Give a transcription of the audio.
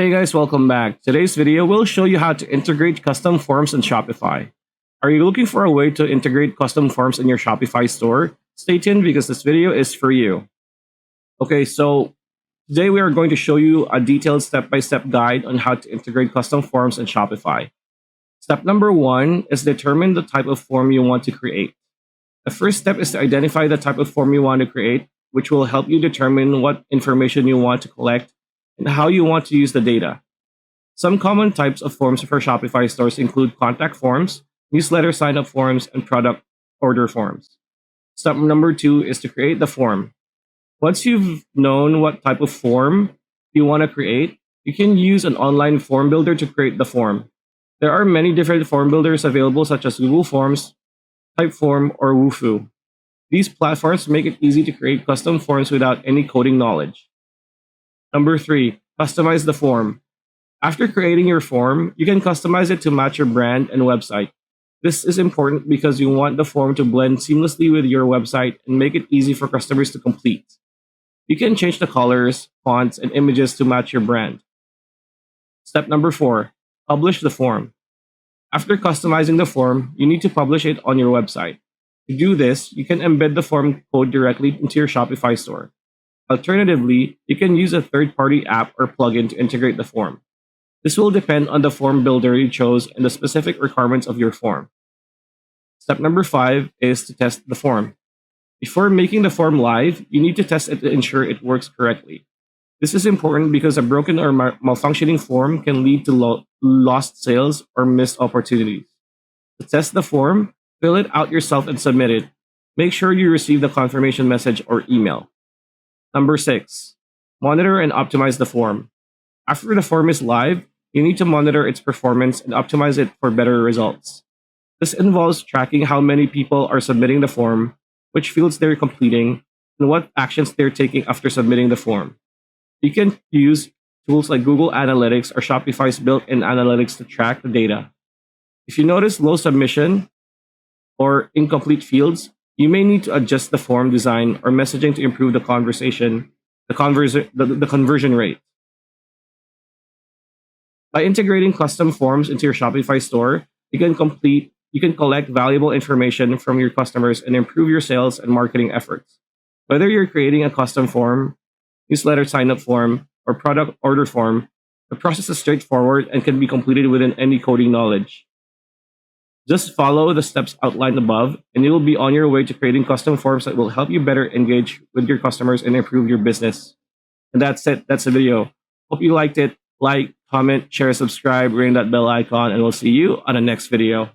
Hey guys, welcome back. Today's video will show you how to integrate custom forms in Shopify. Are you looking for a way to integrate custom forms in your Shopify store? Stay tuned because this video is for you. Okay, so today we are going to show you a detailed step-by-step guide on how to integrate custom forms in Shopify. Step number one is determine the type of form you want to create. The first step is to identify the type of form you want to create, which will help you determine what information you want to collect and how you want to use the data. Some common types of forms for Shopify stores include contact forms, newsletter sign-up forms, and product order forms. Step number two is to create the form. Once you've known what type of form you want to create, you can use an online form builder to create the form. There are many different form builders available, such as Google Forms, Typeform, or Wufoo. These platforms make it easy to create custom forms without any coding knowledge. Number three, customize the form. After creating your form, you can customize it to match your brand and website. This is important because you want the form to blend seamlessly with your website and make it easy for customers to complete. You can change the colors, fonts, and images to match your brand. Step number four, publish the form. After customizing the form, you need to publish it on your website. To do this, you can embed the form code directly into your Shopify store. Alternatively, you can use a third-party app or plugin to integrate the form. This will depend on the form builder you chose and the specific requirements of your form. Step number five is to test the form. Before making the form live, you need to test it to ensure it works correctly. This is important because a broken or malfunctioning form can lead to lost sales or missed opportunities. To test the form, fill it out yourself and submit it. Make sure you receive the confirmation message or email. Number six, monitor and optimize the form. After the form is live, you need to monitor its performance and optimize it for better results. This involves tracking how many people are submitting the form, which fields they're completing, and what actions they're taking after submitting the form. You can use tools like Google Analytics or Shopify's built-in analytics to track the data. If you notice low submission or incomplete fields, you may need to adjust the form design or messaging to improve the conversion rate. By integrating custom forms into your Shopify store, you can collect valuable information from your customers and improve your sales and marketing efforts. Whether you're creating a custom form, newsletter sign-up form, or product order form, the process is straightforward and can be completed within any coding knowledge. Just follow the steps outlined above, and you will be on your way to creating custom forms that will help you better engage with your customers and improve your business. And that's it. That's the video. Hope you liked it. Like, comment, share, subscribe, ring that bell icon, and we'll see you on the next video.